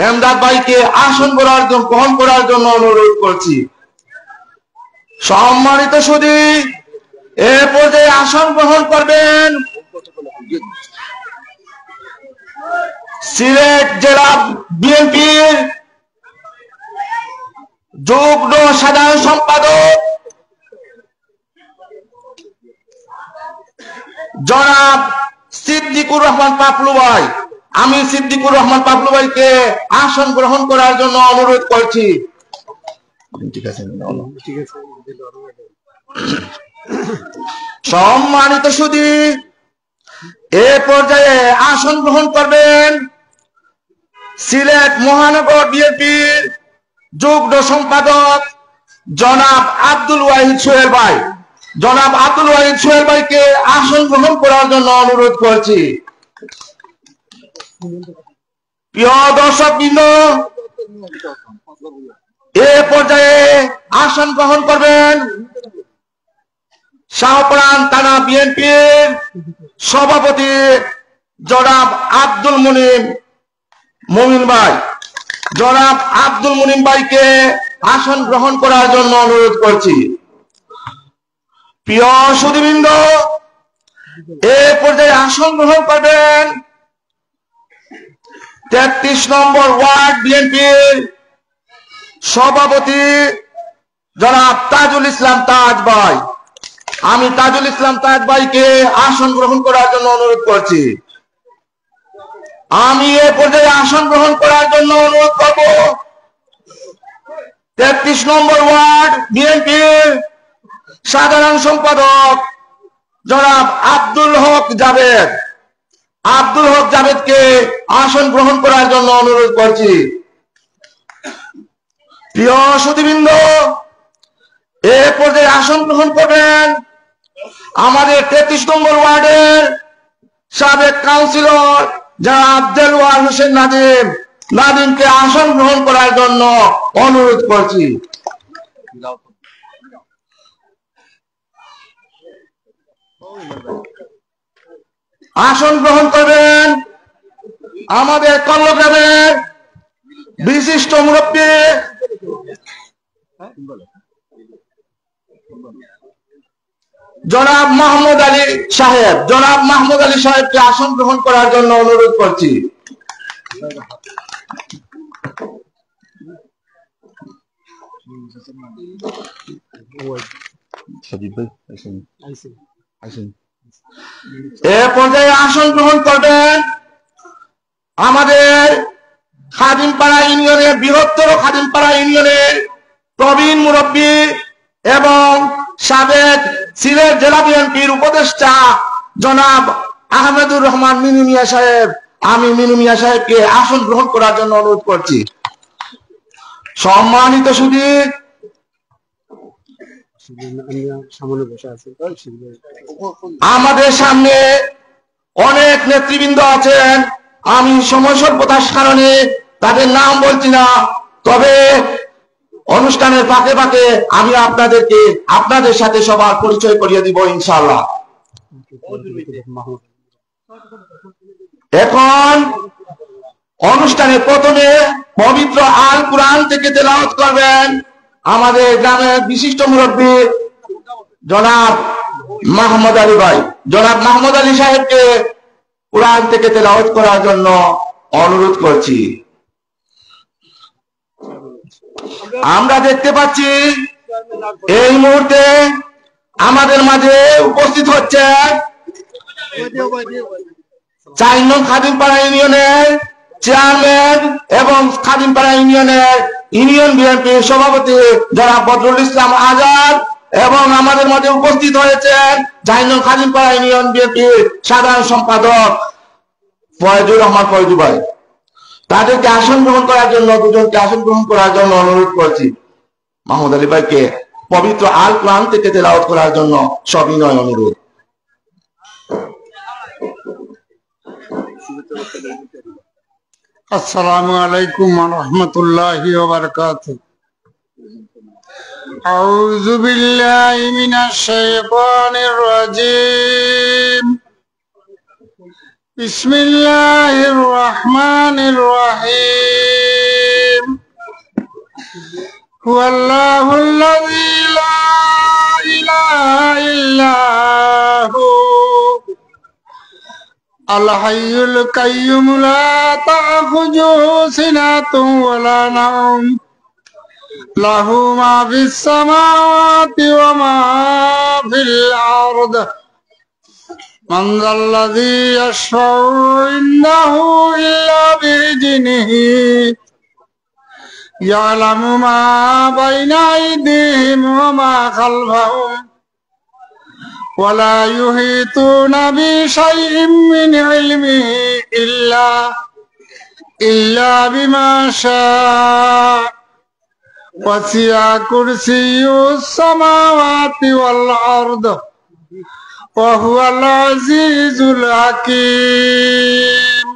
এমদাদ ভাইকে আসন গ্রহণ করার জন্য অনুরোধ করছি। সম্মানিত সুধী, এ পর্যায়ে আসন গ্রহণ করবেন সিলেট জেলা বিএনপির যুগ্ম সাধারণ সম্পাদক জনাব সিদ্দিকুর রহমান পাপলু ভাই। আমি সিদ্দিকুর রহমান পাপলু ভাইকে আসন গ্রহণ করার জন্য অনুরোধ করছি। সম্মানিত সুধী, এ পর্যায়ে আসন গ্রহণ করবেন সিলেট মহানগর বিএনপির যুগ্ম সম্পাদক জনাব আব্দুল ওয়াহিদ সোহেল ভাই। জনাব আব্দুল ওয়াহিদ সোহেল ভাইকে আসন গ্রহণ করার জন্য অনুরোধ করছি। প্রিয় দর্শকবৃন্দ, এ পর্যায়ে আসন গ্রহণ করবেন শাহপুরান থানা বিএনপির সভাপতি জনাব আব্দুল মুমিন ভাই। জনাব আব্দুল মুমিন ভাইকে আসন গ্রহণ করার জন্য অনুরোধ করছি। প্রিয় সুধীবৃন্দ, এ পর্যায়ে আসন গ্রহণ করবেন 33 নম্বর ওয়ার্ড বিএনপির সভাপতি জনাব তাজুল ইসলাম তাজ ভাই। আমি তাজুল ইসলাম তাজ ভাইকে আসন গ্রহণ করার জন্য অনুরোধ করছি। আমি এ পর্যায়ে আসন গ্রহণ করার জন্য অনুরোধ করব 33 নম্বর ওয়ার্ড বিএনপির সাধারণ সম্পাদক জনাব আব্দুল হক জাভেদ। আব্দুল হক জাভেদকে আসন গ্রহণ করার জন্য অনুরোধ করছি। প্রিয় সুধীবৃন্দ, এ পর্যায়ে আসন গ্রহণ করবেন আমাদের 33 নম্বর ওয়ার্ডের সাবেক কাউন্সিলর জনাব দেলোয়ার হোসেন নাদিমকে আসন গ্রহণ করার জন্য অনুরোধ করছি। আসন গ্রহণ করবেন আমাদের কল্লগ্রামের বিশিষ্ট মুরব্বী জনাব মাহমুদ আলী সাহেব। জনাব মাহমুদ আলী সাহেবকে আসন গ্রহণ করার জন্য অনুরোধ করছি। এ পর্যায়ে আসন গ্রহণ করবেন আমাদের খাদিমপাড়া ইউনিয়নের বৃহত্তর খাদিমপাড়া ইউনিয়নের প্রবীণ মুরব্বী এবং সাবেক সিলেট জেলা বিএনপির উপদেষ্টা জনাব আহমেদুর রহমান মিনু মিয়া সাহেব। আমি মিনু মিয়া সাহেবকে আসন গ্রহণ করার জন্য অনুরোধ করছি। সম্মানিত সুধী, আমাদের সামনে অনেক নেতৃবৃন্দ আছেন। আমি সময় স্বল্পতার কারণে তাদের নাম বলছি না, তবে অনুষ্ঠানের ফাঁকে ফাঁকে আমি আপনাদের সাথে সবার পরিচয় করিয়ে দিব ইনশাআল্লাহ। এখন অনুষ্ঠানে প্রথমে পবিত্র আল কুরআন থেকে তেলাওয়াত করবেন আমাদের গ্রামের বিশিষ্ট মুরব্বী জনাব মাহমুদ আলী ভাই। জনাব মাহমুদ আলী সাহেবকে কুরআন থেকে তেলাওয়াত করার জন্য অনুরোধ করছি। আমরা দেখতে পাচ্ছি এই মুহূর্তে আমাদের মাঝে উপস্থিত হচ্ছে 4 নং খাদিমপাড়া ইউনিয়নের চেয়ারম্যান এবং খাদিমপাড়া ইউনিয়নের ইউনিয়ন বিএনপির সভাপতি জনাব বদরুল ইসলাম আজাদ, এবং আমাদের মাঝে উপস্থিত হয়েছেন 4 নং খাদিমপাড়া ইউনিয়ন বিএনপির সাধারণ সম্পাদক ফয়জুর রহমান ফয়জু ভাই। তাদেরকে আসন গ্রহণ করার জন্য, দুজনকে আসন গ্রহণ করার জন্য অনুরোধ করছি। মাহমুদ আলী ভাইকে পবিত্র আল কুরআন থেকে তেলাওয়াত করার জন্য সবিনয় অনুরোধ। আসসালামু আলাইকুম ওয়া রাহমাতুল্লাহি ওয়া বারাকাতুহু। আউযু বিল্লাহি মিনাশ শাইতানির রাজীম। বিসমিল্লাহির রহমানির রহিম। হুয়াল্লাহুল্লাযী লা ইলাহা ইল্লা হু আল হাইয়ুল কাইয়্যুম লা তাখুযুহু সিনাতুন ওয়ালা নাওম লাহু মা ফিস সামাওয়াতি ওয়া মা ফিল আরদ মান যাল্লাযী ইয়াশফাউ ইনদাহু ইল্লা বিইذনিহি ইয়ালামু মা বাইনা আইদিহিম ওয়া মা খালফাহুম ওয়া লা ইউহিতুনা বিশাইইন মিন ইলমিহি ইল্লা বিমা শাআ ওয়াসি'a কুরসিয়্যুস সামাওয়াতি ওয়াল আরদ ওয়া হুয়াল আজিজুল হাকীম।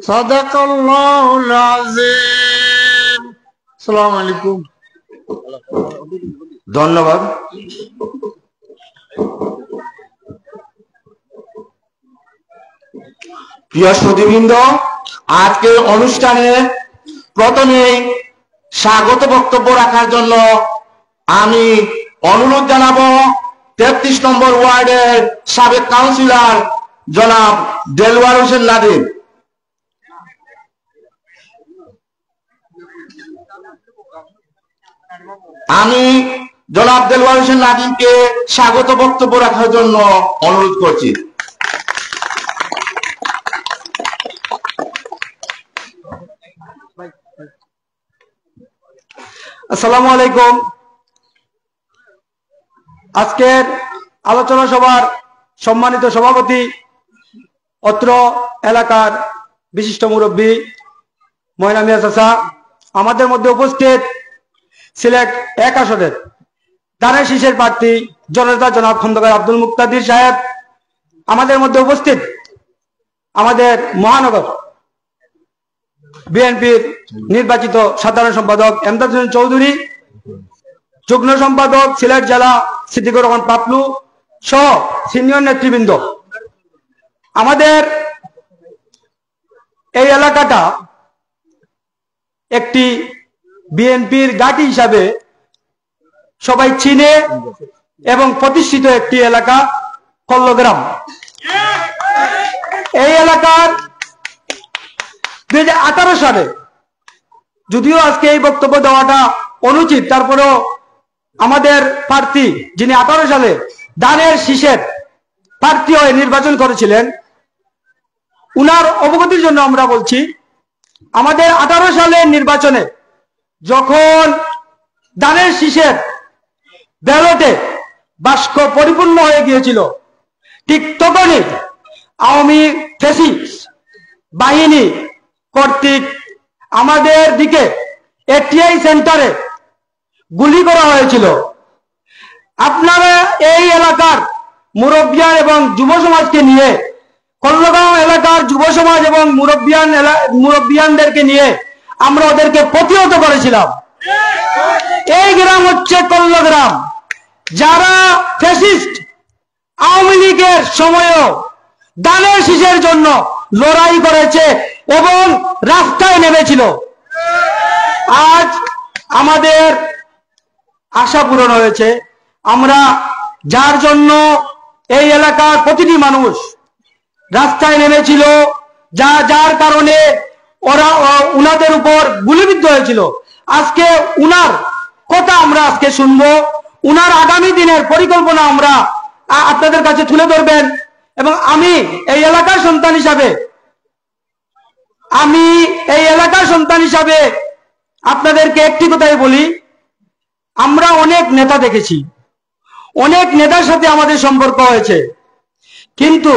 সাদাকাল্লাহুল আযীম। আসসালামু আলাইকুম। ধন্যবাদ। প্রিয় শ্রোতৃবৃন্দ, আজকের অনুষ্ঠানে প্রথমেই স্বাগত বক্তব্য রাখার জন্য আমি অনুরোধ জানাবো 33 নম্বর ওয়ার্ডের সাবেক কাউন্সিলর জনাব দেলওয়ার হোসেন নাদিম। আমি জনাব দেলওয়ার হোসেন নাদিমকে স্বাগত বক্তব্য রাখার জন্য অনুরোধ করছি। আসসালামু আলাইকুম। আজকের আলোচনা সভার সম্মানিত সভাপতি, অত্র এলাকার বিশিষ্ট মুরব্বী ময়না মিয়া চাচা, আমাদের মধ্যে উপস্থিত সিলেট 1 আসনের ধানের শীষের প্রার্থী জননেতা জনাব খন্দকার আব্দুল মুক্তাদির সাহেব, আমাদের মধ্যে উপস্থিত আমাদের মহানগর বিএনপির নির্বাচিত সাধারণ সম্পাদক এমদাদ হোসেন চৌধুরী, যুগ্ম সম্পাদক সিলেট জেলা সিদ্দিকুর রহমান পাপলু সহ সিনিয়র নেতৃবৃন্দ। আমাদের এই এলাকাটা একটি বিএনপির ঘাঁটি হিসাবে সবাই চিনে এবং প্রতিষ্ঠিত একটি এলাকা কল্লগ্রাম। এই এলাকার 2018 সালে, যদিও আজকে এই বক্তব্য দেওয়াটা অনুচিত, তারপরেও আমাদের প্রার্থী যিনি 18 সালে ধানের শীষের প্রার্থী হয়ে নির্বাচন করেছিলেন, উনার অবগতির জন্য আমরা বলছি, আমাদের 18 সালের নির্বাচনে যখন ধানের শীষের ব্যালটে বাক্স পরিপূর্ণ হয়ে গিয়েছিল, ঠিক তখনই আওয়ামী ফ্যাসিস্ট বাহিনী কর্তৃক আমাদের দিকে এটিআই সেন্টারে গুলি করা হয়েছিল। আপনারা এই এলাকার মুরব্বিয়ান এবং যুব সমাজকে নিয়ে, কল্লগাঁও এলাকার যুব সমাজ এবং মুরব্বিয়ানদেরকে নিয়ে আমরা ওদেরকে প্রতিহত করেছিলাম। এই গ্রাম হচ্ছে কল্লগ্রাম, যারা ফ্যাসিস্ট আওয়ামী লীগের সময়ও ধানের শীষের জন্য লড়াই করেছে এবং রাস্তায় নেমেছিল। আজ আমাদের আশা পূরণ হয়েছে। আমরা যার জন্য এই এলাকার প্রতিটি মানুষ রাস্তায় নেমেছিল, যার কারণে ওরা উনাদের উপর গুলিবিদ্ধ হয়েছিল, আজকে উনার কথা আমরা আজকে শুনবো। উনার আগামী দিনের পরিকল্পনা আমরা আপনাদের কাছে তুলে ধরবেন। এবং আমি এই এলাকার সন্তান হিসাবে আপনাদেরকে একটি কথাই বলি, আমরা অনেক নেতা দেখেছি, অনেক নেতার সাথে আমাদের সম্পর্ক হয়েছে, কিন্তু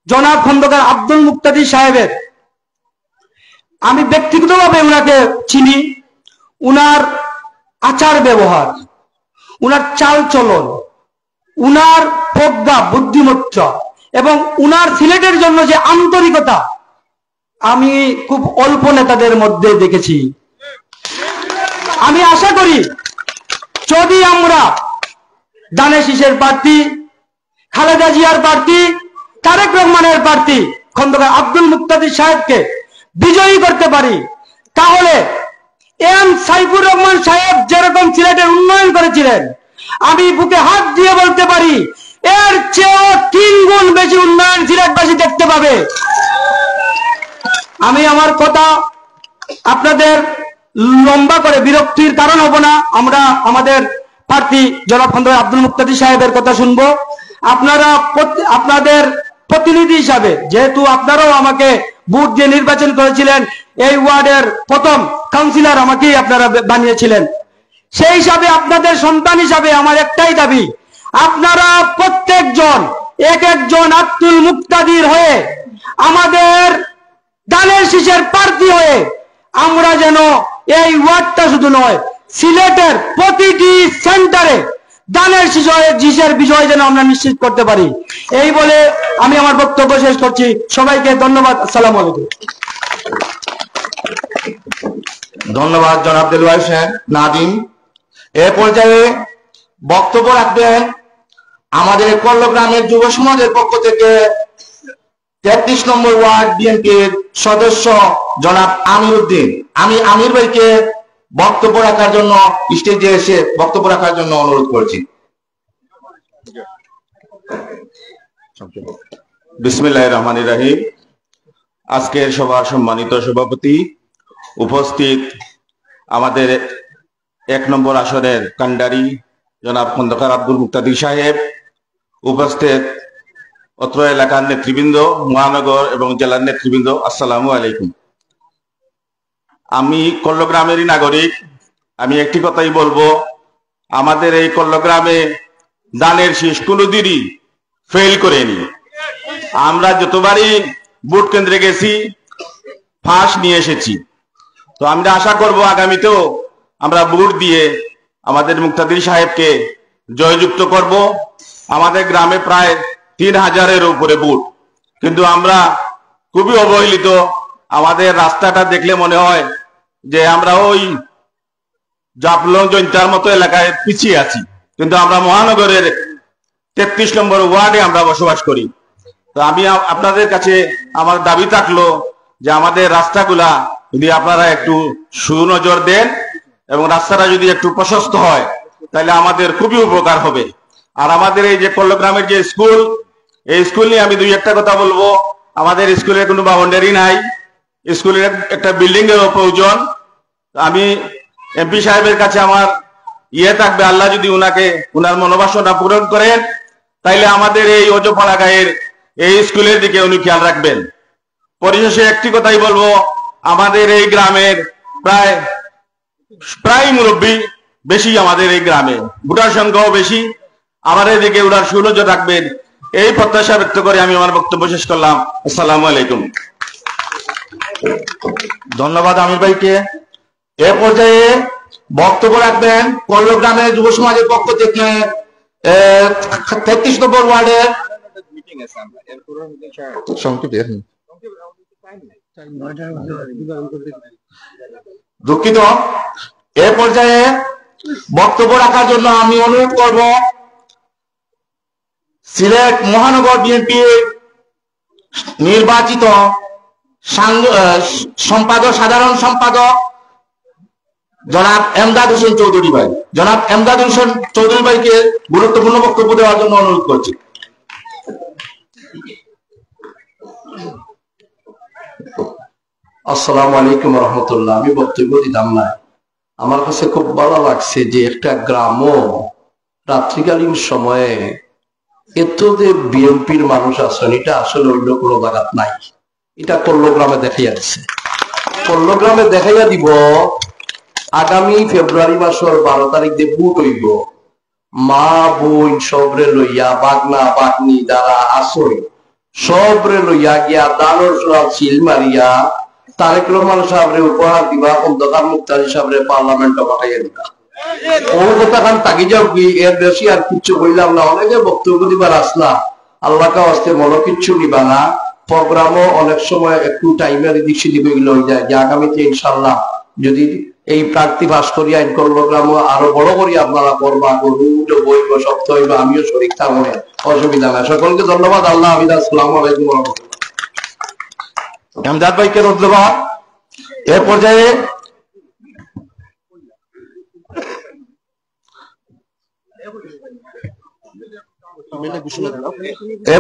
জনাব খন্দকার আব্দুল মুক্তাদির সাহেবের আমি ব্যক্তিগতভাবে উনাকে চিনি। উনার আচার ব্যবহার, উনার চাল চলন, উনার প্রজ্ঞা বুদ্ধিমত্তা এবং উনার সিলেটের জন্য যে আন্তরিকতা আমি খুব অল্প নেতাদের মধ্যে দেখেছি। আমি আশা করি যদি আমরা ধানের শীষের প্রার্থী, খালেদা জিয়ার প্রার্থী, তারেক রহমানের প্রার্থী খন্দকার আব্দুল মুক্তাদির সাহেবকে বিজয়ী করতে পারি, তাহলে এম সাইফুর রহমান সাহেব যেরকম সিলেটের উন্নয়ন করেছিলেন, আমি বুকে হাত দিয়ে বলতে পারি এর চেয়েও 3 গুণ বেশি উন্নয়ন সিলেটবাসী দেখতে পাবে। আমি আমার কথা আপনাদের লম্বা করে বিরক্তির কারণ হব না। আমরা আমাদের প্রার্থী জনাব খন্দকার আব্দুল মুক্তাদির সাহেবের কথা শুনবো। আপনারা আপনাদের প্রতিনিধি হিসাবে, যেহেতু আপনারাও আমাকে ভোট দিয়ে নির্বাচন করেছিলেন, এই ওয়ার্ডের প্রথম কাউন্সিলর আমাকেই আপনারা বানিয়েছিলেন, সেই হিসাবে আপনাদের সন্তান হিসাবে আমার একটাই দাবি, আপনারা প্রত্যেকজন এক একজন আব্দুল মুক্তাদির হয়ে, আমাদের দানের শীষের প্রার্থী হয়ে, আমরা যেন এই ওয়ার্ডটা শুধু নয়, সিলেটের প্রতিটি সেন্টারে দানের শীষের বিজয় যেন আমরা নিশ্চিত করতে পারি। এই বলে আমি আমার বক্তব্য শেষ করছি। সবাইকে ধন্যবাদ। আসসালামু আলাইকুম। ধন্যবাদ জনাব দেলোয়ার হোসেন নাদিম। এ পর্যায়ে বক্তব্য রাখবেন আমাদের কল্লগ্রামের যুব সমাজের পক্ষ থেকে 33 নম্বর ওয়ার্ড বিএনপির সদস্য জনাব আমির উদ্দিন। আমি আমির ভাইকে বক্তব্য রাখার জন্য স্টেজে এসে বক্তব্য রাখার জন্য অনুরোধ করছি। বিসমিল্লাহির রহমানির রহিম। আজকের সভার সম্মানিত সভাপতি, উপস্থিত আমাদের 1 নম্বর আসনের কান্ডারি জনাব খন্দকার আব্দুল মুক্তাদির সাহেব, উপস্থিত অত্র এলাকার নেতৃবৃন্দ, মহানগর এবং জেলার নেতৃবৃন্দ, আসসালামু আলাইকুম। আমি কল্লগ্রামেরই নাগরিক। আমি একটি কথাই বলবো, আমাদের এই কল্লগ্রামে দানের শীষ কোনোদিনই ফেল করেনি। আমরা যতবারই ভোট কেন্দ্রে গেছি ফার্স্ট নিয়ে এসেছি। তো আমরা আশা করব আগামীতেও আমরা ভোট দিয়ে আমাদের মুক্তাদির সাহেবকে জয়যুক্ত করব। আমাদের গ্রামে প্রায় 3000-এর উপরে ভোট, কিন্তু আমরা খুবই অবহেলিত। আমাদের রাস্তাটা দেখলে মনে হয় যে আমরা ওই জাফলং জৈন্তার মতো এলাকায় পিছিয়ে আছি, কিন্তু আমরা মহানগরের 33 নম্বর ওয়ার্ডে আমরা বসবাস করি। তো আমি আপনাদের কাছে আমার দাবি থাকলো যে আমাদের রাস্তাগুলা যদি আপনারা একটু সুনজর দেন এবং রাস্তাটা যদি একটু প্রশস্ত হয়, তাহলে আমাদের খুবই উপকার হবে। আর আমাদের এই যে কল্লগ্রামের যে স্কুল, এই স্কুল নিয়ে আমি 2-1টা কথা বলবো। আমাদের স্কুলের কোনো বাউন্ডারি নাই, স্কুলের একটা বিল্ডিং এর প্রয়োজন। আমি এমপি সাহেবের কাছে আমার থাকবে, আল্লাহ যদি উনার মনোবাসনা পূরণ করেন, তাইলে আমাদের এই অজপাড়া গায়ের এই স্কুলের দিকে উনি খেয়াল রাখবেন। পরিশেষে একটি কথাই বলবো, আমাদের এই গ্রামের প্রায় মুরব্বী বেশি, আমাদের এই গ্রামে ভোটার সংখ্যাও বেশি। আমার এদিকে উনার সুনজর রাখবেন, এই প্রত্যাশা ব্যক্ত করে আমি আমার বক্তব্য শেষ করলাম। আসসালামু আলাইকুম। ধন্যবাদ আমির ভাইকে। এ পর্যায়ে বক্তব্য রাখবেন কল্লগ্রামের যুব সমাজের পক্ষ থেকে 33 নম্বর ওয়ার্ডের দুঃখিত। এ পর্যায়ে বক্তব্য রাখার জন্য আমি অনুরোধ করব সিলেট মহানগর বিএনপির নির্বাচিত সম্পাদক, সাধারণ সম্পাদক জনাব এমদাদ হোসেন চৌধুরী ভাই। জনাব এমদাদ হোসেন চৌধুরী ভাইকে গুরুত্বপূর্ণ বক্তব্য দেওয়ার জন্য অনুরোধ করছি। আসসালামু আলাইকুম রহমতুল্লাহ। আমি বক্তব্য দিতাম না, আমার কাছে খুব ভালো লাগছে যে একটা গ্রামও রাত্রিকালীন সময়ে এত যে বিএনপির মানুষ আছেন, এটা আসলে অন্য কোনো জায়গাত নাই। এটা কল্লগ্রামে দেখাইয়া দিচ্ছে। কল্লগ্রামে দেখাইয়া দিব আগামী ফেব্রুয়ারি মাসের 12 তারিখ দিয়ে ভোট হইব। মা বোন সবরে লইয়া, বাগনা বাগনি যারা আসই সবরে লইয়া গিয়া দানোর সিল মারিয়া তারেক রহমান সাহেবরে উপহার দিবা, খন্দকার মুক্তাদির সাহেবরে পার্লামেন্টে পাঠাইয়া দিবা। ও কথা খান তাকি যাও কি, এর বেশি আর কিচ্ছু বললাম না। অনেকে বক্তব্য দিবার আসলা, আল্লাহ কা আসতে মনে কিচ্ছু নিবা না। প্রোগ্রামও অনেক সময় একটু টাইমের দিক সেদিক হয়ে যায়, যে আগামীতে ইনশাল্লাহ যদি এই প্রার্থী ভাস করিয়া কর্মগ্রাম আরো বড় করি আপনারা করবা, বইব, সপ্তাহ হইব, আমিও শরীর থাকবো, অসুবিধা নাই। সকলকে ধন্যবাদ। আল্লাহ হাফিজ। আসসালামু আলাইকুম। আমজাদ ভাইকে ধন্যবাদ। এ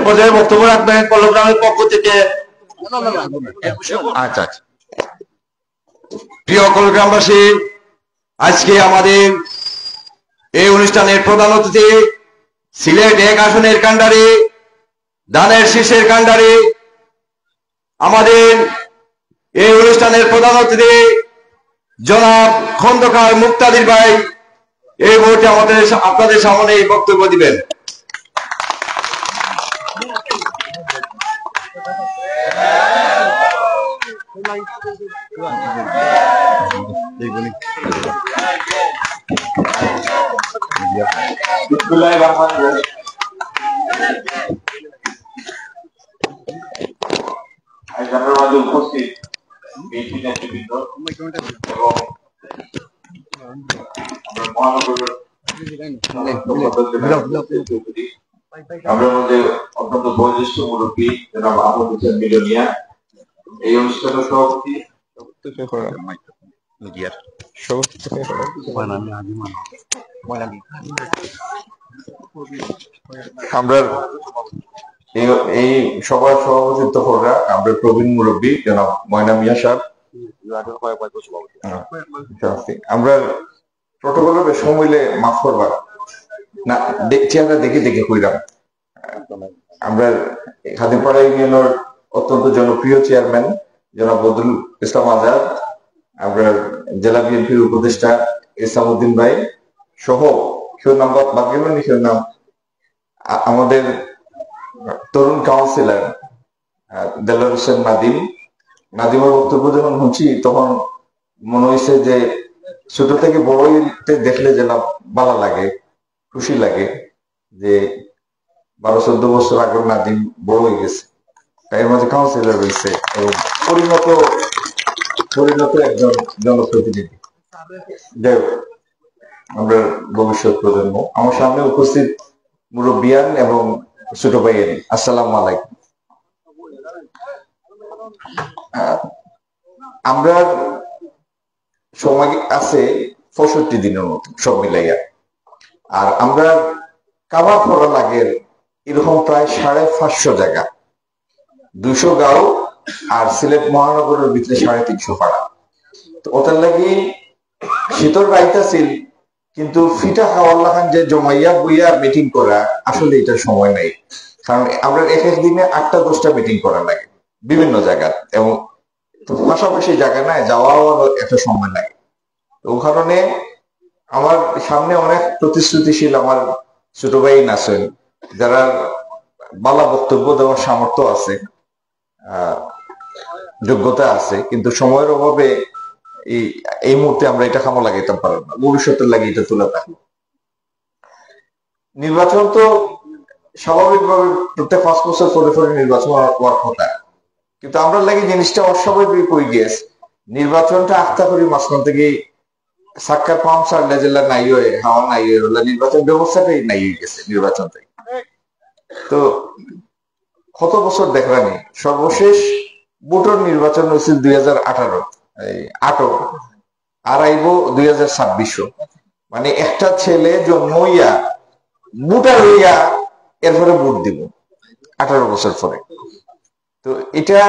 পর্যায়ে বক্তব্য রাখবেন কলগ্রামের পক্ষ থেকে। আচ্ছা, প্রিয় কলগ্রামবাসী, আজকে আমাদের এই অনুষ্ঠানের প্রধান অতিথি সিলেট 1 আসনের কান্ডারি, ধানের শীষের কান্ডারি, আমাদের এই অনুষ্ঠানের প্রধান অতিথি জনাব খন্দকার মুক্তাদির ভাই এই মুহূর্তে আপনাদের সামনে বক্তব্য দিবেন। উপস্থিত নেতৃবৃন্দ এবং আমাদের মধ্যে অত্যন্ত বয়োজ্যেষ্ঠ মুরব্বী জনাব আহমদ হোসেন মিলনিয়া, এই অনুষ্ঠানের সভাপতি, আমরা এই সভার সভাপতিত্ব করা আমরা প্রবীণ মুরব্বী জনাব ময়না মিয়া সাহেব, আমরা প্রোটোকলের বেশ মিলে মাফ করবার না চেহারা দেখে দেখে কইলাম। আমরা খাদিমপাড়া ইউনিয়নের অত্যন্ত জনপ্রিয় চেয়ারম্যান জনাব বদরুল ইসলাম আজাদ, আমরা জেলা বিএনপির উপদেষ্টা ইসলামউদ্দিন ভাই সহ কেউ নাম বাদ গেল নি, কেউ নাম আমাদের তরুণ কাউন্সিলর দেলোয়ার হোসেন নাদিমের বক্তব্য যখন শুনছি তখন মনে হয়েছে যে ছোট থেকে বড় দেখলে যেন ভালো লাগে, খুশি লাগে যে 12-14 বছর আগের নাদিম বড় হয়ে গেছে, এর মাঝে কাউন্সিলর হয়েছে এবং পরিণত একজন জনপ্রতিনিধি। যাই হোক, আমরা ভবিষ্যৎ প্রজন্ম। আমার সামনে উপস্থিত মুরব্বিয়ান এবং ছোট ভাইয়ের আসসালামু আলাইকুম। আমরা সময় আছে 65 দিনের মতো সব মিলাইয়া, আর আমরা কাবার করা লাগে এরকম প্রায় 550 জায়গা, 200 গাঁও আর সিলেট মহানগরের ভিতরে 350 পাড়া। তো ওটার লাগি শীতল রাইতা ছিল, কিন্তু ফিটা খাওয়ার লাগান যে জমাইয়া বইয়া মিটিং করা আসলে এটা সময় নাই, কারণ আমরা এক এক দিনে 8টা-10টা মিটিং করা লাগে বিভিন্ন জায়গা, এবং পাশাপাশি জায়গা নাই যাওয়াও একটা সময় লাগে। তো ও কারণে আমার সামনে অনেক প্রতিশ্রুতিশীল আমার ছোট ভাই আছেন যারা বালা বক্তব্য দেওয়ার সামর্থ্য আছে, যোগ্যতা আছে, কিন্তু সময়ের অভাবে এই মুহূর্তে আমরা এটা কামো লাগাইতে পারবো না, ভবিষ্যতের লাগে এটা তুলে থাকবো। নির্বাচন তো স্বাভাবিকভাবে প্রত্যেক 5 বছর পরে নির্বাচন হওয়ার কথা, কিন্তু আমরা লাগে জিনিসটা অস্বাভাবিক হয়ে গিয়েছে। নির্বাচনটা আস্থা করি মাঝখান থেকে সাক্ষাৎ পাম সারলে জেলা নাই হয়ে হাওয়া নাই হয়ে নির্বাচন ব্যবস্থাটাই নাই হয়ে গেছে নির্বাচন থেকে। তো কত বছর দেখলানি, সর্বশেষ ভোটার নির্বাচন হয়েছিল 2018 আর আইব 2026। মানে একটা ছেলে জন্ম হইয়া ভোটার হইয়া এরপরে ভোট দিব 18 বছর পরে। তো এটা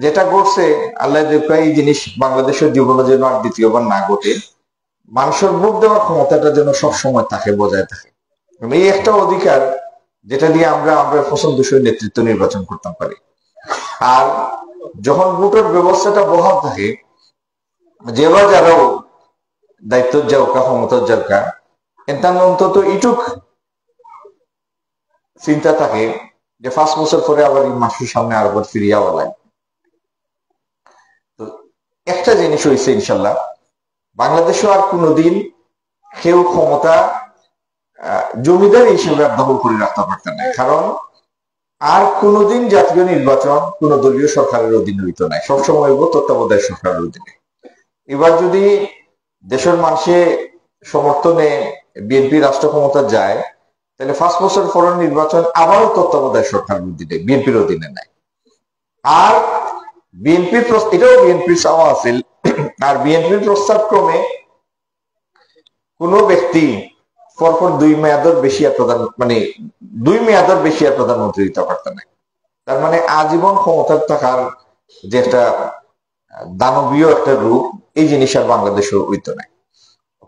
যেটা ঘটছে আল্লাহ এই জিনিস বাংলাদেশের জীবনে যেন আর দ্বিতীয়বার না ঘটে, মানুষের ভোট দেওয়ার ক্ষমতাটা যেন সবসময় থাকে, বজায় থাকে। এই একটা অধিকার যেটা দিয়ে আমরা পছন্দসই নেতৃত্ব নির্বাচন করতে পারি। আর যখন ভোটের ব্যবস্থাটা বহাল থাকে, যেবা যারাও দায়িত্ব যাওকা ক্ষমতার যাওকা এনতান অন্তত ইটুক চিন্তা থাকে যে 5 বছর পরে আবার এই মাসের সামনে আরেকবার ফিরিয়ে আওয়া লাগে। তো একটা জিনিস হয়েছে, ইনশাল্লাহ বাংলাদেশও আর কোনোদিন কেউ ক্ষমতা জমিদার হিসেবে দখল করে রাখতে পারত না, কারণ আর কোনোদিন জাতীয় নির্বাচন কোন দলীয় সরকারের অধীনে হইত না, সবসময় তত্ত্বাবধায়ক সরকারের অধীনে। এবার যদি দেশের মানুষে সমর্থনে বিএনপি রাষ্ট্র ক্ষমতা যায়, তাহলে 5 বছর পরের নির্বাচন আবারও তত্ত্বাবধায়ক সরকারের অধীনে, বিএনপির অধীনে নাই। আর বিএনপির এটাও বিএনপির চাওয়া আছে। আর বিএনপির প্রস্তাব ক্রমে কোন ব্যক্তি পরপর 2 মেয়াদের বেশি আর প্রধানমন্ত্রী দিতে পারত না। তার মানে আজীবন ক্ষমতার থাকার যে একটা দানবীয় একটা রূপ, এই জিনিস আর বাংলাদেশে হইতো না।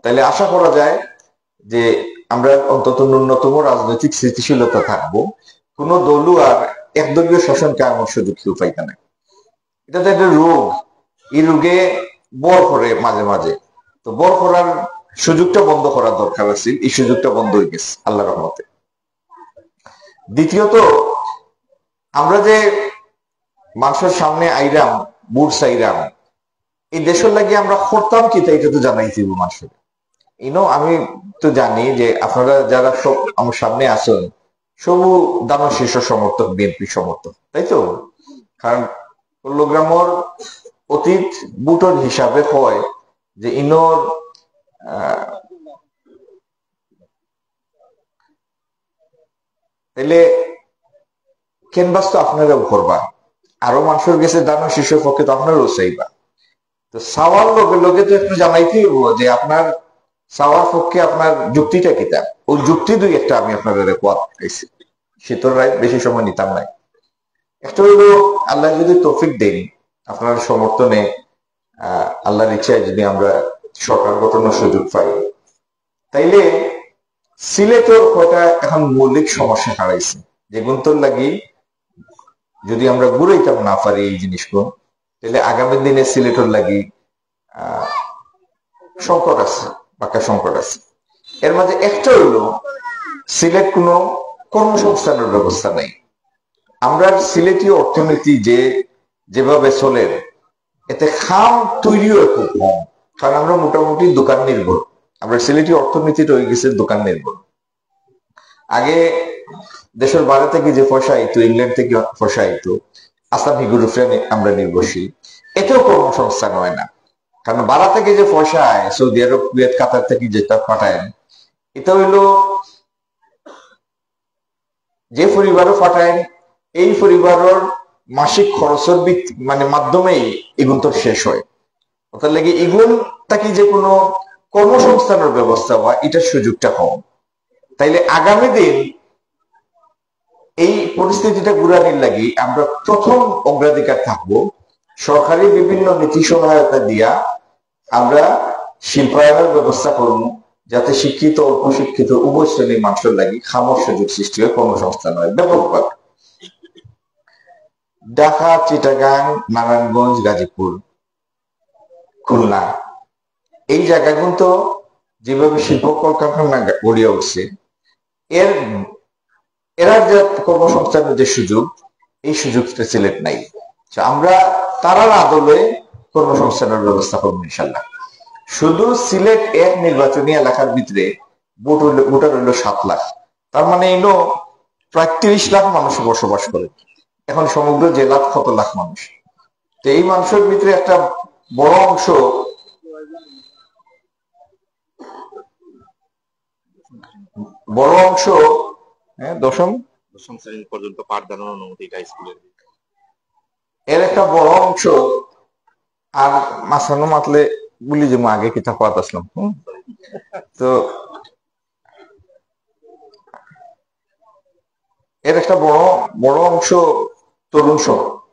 তাইলে আশা করা যায় যে আমরা অন্তত ন্যূনতম রাজনৈতিক স্থিতিশীলতা থাকবো, কোন দলও আর একদলীয় শাসনকে আমার সুযোগ কেউ পাইতে না। এটা তো একটা রোগ, এই রোগে বর করে মাঝে মাঝে, তো বর করার সুযোগটা বন্ধ করার দরকার আছে, এই সুযোগটা বন্ধ হয়ে গেছে আল্লাহর রহমতে। দ্বিতীয়ত, আমরা যে মানুষের সামনে আইরাম বুট চাইরাম, এই দেশের লাগে আমরা করতাম কি তা এটা তো জানাই দিব মানুষের। আমি তো জানি যে আপনারা যারা সব আমার সামনে আসেন সবু দানো শীর্ষ সমর্থক, বিএনপি সমর্থক, তাই তো? কারণ চট্টগ্রামের অতীত বুটর হিসাবে হয় যে ইনোর তাইলে ক্যানভাস তো আপনারাও করবা, আরো মানুষের গেছে দানো শীর্ষ পক্ষে তো আপনারাও চাইবা। তো চাওয়ার লগে লগে তো একটু জানাইতেই হবো যে আপনার চাওয়ার পক্ষে আপনার যুক্তিটা কিতা। ওই যুক্তি দুই একটা আমি আপনাদের পাইছি, শীতল রায় বেশি সময় নিতাম নাই। একটা হইলো, আল্লাহ যদি তৌফিক দেন আপনার সমর্থনে, আল্লাহর ইচ্ছায় যদি আমরা সরকার গঠনের সুযোগ পাই, তাইলে সিলেটের কয়টা এখন মৌলিক সমস্যা হারাইছে, যেগুলো তোর লাগি যদি আমরা ঘুরাইতাম না পারি এই জিনিসগুলো, তাহলে আগামী দিনে সিলেটের লাগি সংকট আছে, পাক্কা সংকট আছে। এর মাঝে একটা হইলো, সিলেট কোনো কর্মসংস্থানের ব্যবস্থা নাই। আমরা সিলেটি অর্থনীতি যেভাবে চলে, এতে খাম তৈরিও খুব কম, কারণ আমরা মোটামুটি দোকান নির্ভর। আমরা সিলেটি অর্থনীতিটা হয়ে গেছে দোকান নির্ভর। আগে দেশের বাইরে থেকে যে পয়সা আইতো, ইংল্যান্ড থেকে পয়সা আইতো, আসাম হিগুরুফে আমরা নির্ভরশীল। এতেও কর্মসংস্থান হয় না, কারণ বাড়া থেকে যে পয়সা আয়, সৌদি আরব, কুয়েত, কাতার থেকে যেটা পাঠায়, এটা হইলো যে পরিবারও পাঠায়, এই পরিবারের মাসিক খরচের মাধ্যমেই এগুলো তো শেষ হয়। তার লাগে এগুলো তাকে যে কোনো কর্মসংস্থানের ব্যবস্থা হয়, এটার সুযোগটা কম। তাইলে আগামী দিন এই পরিস্থিতিটা ঘুরানির লাগি আমরা প্রথম অগ্রাধিকার থাকবো সরকারি বিভিন্ন নীতি সহায়তা দিয়া আমরা শিল্পায়নের ব্যবস্থা করব, যাতে শিক্ষিত অল্প শিক্ষিত উভয় শ্রেণীর মানুষের লাগি খামর সুযোগ সৃষ্টি হয়, কর্মসংস্থান হয় ব্যাপকভাবে। ঢাকা, চিটাগাং, নারায়ণগঞ্জ, গাজীপুর, খুলনা, এই জায়গাগুলো তো যেভাবে শিল্প কলকারখানা গড়িয়ে উঠছে, এরা যে কর্মসংস্থানের যে সুযোগ, এই সুযোগটা সিলেট নাই। আমরা তারার আদলে কর্মসংস্থানের ব্যবস্থা করবো ইনশাল্লাহ। শুধু সিলেট এক নির্বাচনী এলাকার ভিতরে ভোটার হইল 7 লাখ, তার মানে এলো প্রায় 30 লাখ মানুষ বসবাস করে। এখন সমগ্র জেলার কত লাখ মানুষ, তো এই মানুষের ভিতরে একটা বড় অংশ দশম শ্রেণী পর্যন্ত পাঠদানের অনুমতি স্কুলের, এর একটা বড় অংশ। আর মাসানো মাতলে বলি যে আগে কিতা পাত আসলাম, তো এর একটা বড় অংশ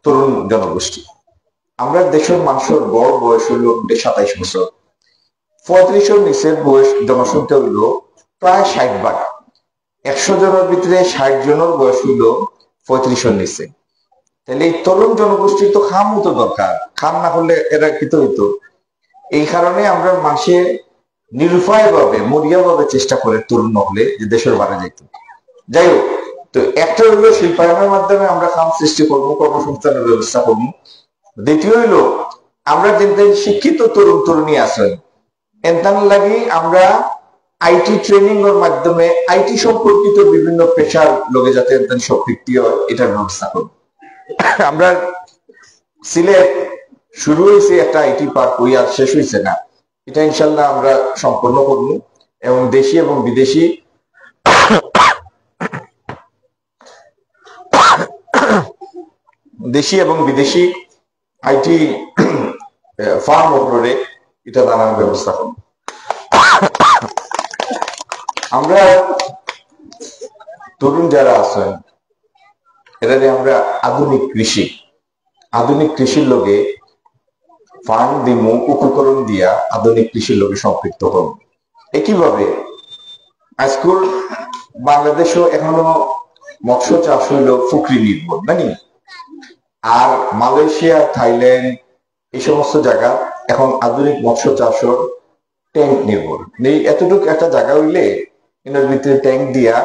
তরুণ জনগোষ্ঠী। আমরা দেশের মানুষের গড় বয়স হইল 27 বছর, 35-এর নিচের বয়স জনসংখ্যা হইল প্রায় 60 ভাগ। 100 জনের ভিতরে 60 জনের বয়স হইল 35-এর নিচে। তাহলে এই তরুণ জনগোষ্ঠীর তো খামও তো দরকার, খাম না হলে এরা কি তো হইতো। এই কারণে আমরা মানুষে নিরুপায় ভাবে মরিয়া ভাবে চেষ্টা করে তরুণ হলে যে দেশের বাইরে যাইত। যাই হোক, তো একটা হইলো শিল্পায়নের মাধ্যমে আমরা খাম সৃষ্টি করবো, কর্মসংস্থানের ব্যবস্থা করবো। দ্বিতীয় হইলো আমরা যেতে শিক্ষিত তরুণ তরুণী আছেন, এনতান লাগি আমরা আইটি ট্রেনিং এর মাধ্যমে আইটি সম্পর্কিত বিভিন্ন পেশার লোকে যাতে এনতান সম্পৃক্তি হয়, এটার ব্যবস্থা করবো। আমরা সিলেট শুরু হয়েছে একটা আইটি পার্ক, ওই আর শেষ হয়েছে না, এটা ইনশাল্লাহ আমরা সম্পন্ন করব। এবং দেশি এবং বিদেশি আইটি ফার্ম ওপরে এটা দানার ব্যবস্থা করব। আমরা তরুণ যারা আছেন এটারে আমরা আধুনিক কৃষির লগে ফান্ড দিমু, উপকরণ দিয়া আধুনিক কৃষির লগে সম্পৃক্ত হব। একইভাবে আজকাল বাংলাদেশও এখনো মৎস্য চাষ হইল ফুকরি নির্ভর, নানি? আর মালয়েশিয়া, থাইল্যান্ড এই সমস্ত জায়গা এখন আধুনিক মৎস্য চাষের ট্যাঙ্ক নির্ভর। এতটুকু একটা জায়গা হইলে এর ভিতরে ট্যাঙ্ক দিয়া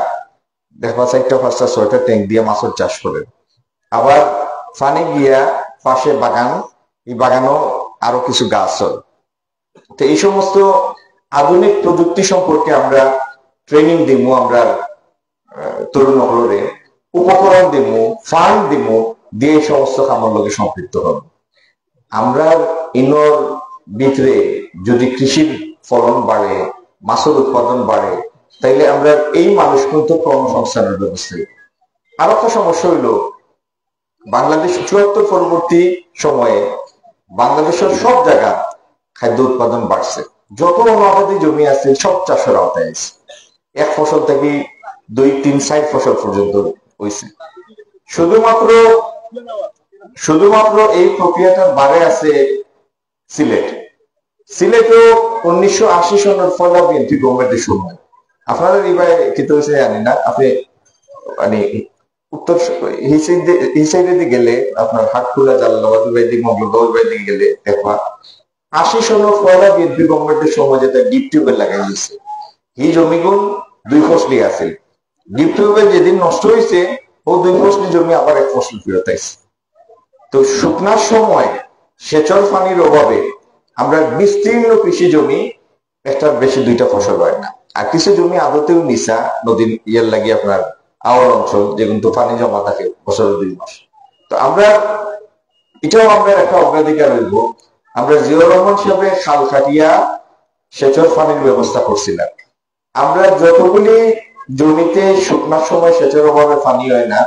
দেখবা 4টা 5টা 6টা ট্যাঙ্ক দিয়া মাছের চাষ করে। আবার ফানে গিয়া পাশে বাগান, এই বাগানও আরো কিছু গাছ হয়। তো এই সমস্ত আধুনিক প্রযুক্তি সম্পর্কে আমরা ট্রেনিং দিমু, আমরা তরুণ হলরে উপকরণ দিমু, ফান্ড দিমু, দিয়ে এই সমস্ত কামর লগে সম্পৃক্ত হব। আমরা ইনর ভিতরে যদি কৃষির ফলন বাড়ে, মাছের উৎপাদন বাড়ে, তাইলে আমরা এই মানুষ কিন্তু কর্মসংস্থানের ব্যবস্থা। আর একটা সমস্যা হইল বাংলাদেশ ৭৪ পরবর্তী সময়ে বাংলাদেশের সব জায়গা খাদ্য উৎপাদন বাড়ছে। যত অনাবাদী জমি আছে সব চাষের আওতায় আছে। এক ফসল থেকে 2-3-4 ফসল পর্যন্ত হয়েছে। শুধুমাত্র এই প্রক্রিয়াটার বারে আছে সিলেটও 1980 সনের পয়লা বিএনপি গভর্নমেন্টের সময়। আপনারা এবার কিন্তু জানি না, আপনি মানে উত্তর এই সাইডে দিয়ে গেলে আপনার হাটখোলা, জালালাবাদ দিকে, মঙ্গলগঞ্জ দিকে গেলে দেখবা 80 সনের পয়লা বিএনপি গভর্নমেন্টের সময় যেটা ডিপ টিউবেল লাগাই দিয়েছে, এই জমিগুলো 2 ফসলি আছে। ডিপ টিউবেল যেদিন নষ্ট হয়েছে ও 2 ফসলি জমি আবার 1 ফসল ফেরত আইছে। তো শুকনার সময় সেচর পানির অভাবে আমরা বিস্তীর্ণ কৃষি জমি একটার বেশি 2টা ফসল হয় না। আর কিছু জমি আদতেও নিচা নদীর ইয়ের লাগিয়ে আপনার আওয়ার অঞ্চল, যেগুলো তো পানি জমা থাকে বছরের 2 মাস। তো এটাও আমরা একটা অগ্রাধিকার হইব। আমরা জিয়াউর রহমান সাহেবের খাল কাটিয়া সেচর পানির ব্যবস্থা করছিলাম। আমরা যতগুলি জমিতে শুকনার সময় সেচের অভাবে পানি হয় না,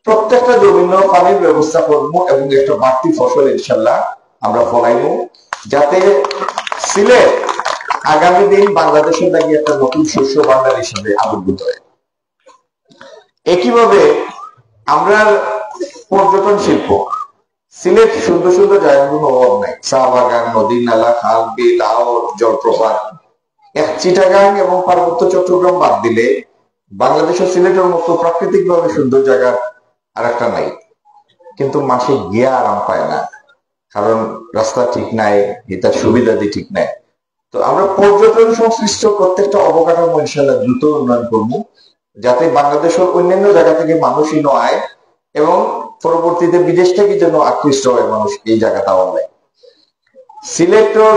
প্রত্যেকটা জমির পানির ব্যবস্থা করবো এবং একটা বাড়তি ফসল ইনশাল্লাহ আমরা ফলাইবো, যাতে সিলেট আগামী দিন বাংলাদেশের লাগি একটা নতুন শস্য ভান্ডার হিসেবে আবির্ভূত হয়। একইভাবে আমরা পর্যটন শিল্প, সিলেট সুন্দর সুন্দর জায়গাগুলো অভাব নাই। চা বাগান, নদী নালা, খাল বিল, আওর, জলপ্রপাত। চিটাগাং এবং পার্বত্য চট্টগ্রাম বাদ দিলে বাংলাদেশের সিলেটের মতো প্রাকৃতিক ভাবে সুন্দর জায়গা আর একটা নাই। কিন্তু মাসে গিয়া আরাম পায় না, কারণ রাস্তা ঠিক নাই, এটার সুবিধাদি ঠিক নাই। তো আমরা পর্যটন সংশ্লিষ্ট প্রত্যেকটা অবকাঠামো ইনশাল্লাহ দ্রুত উন্নয়ন করবো, যাতে বাংলাদেশের অন্যান্য জায়গা থেকে মানুষই নয় এবং পরবর্তীতে বিদেশ থেকে যেন আকৃষ্ট হয় মানুষ এই জায়গাটা হয়। সিলেটের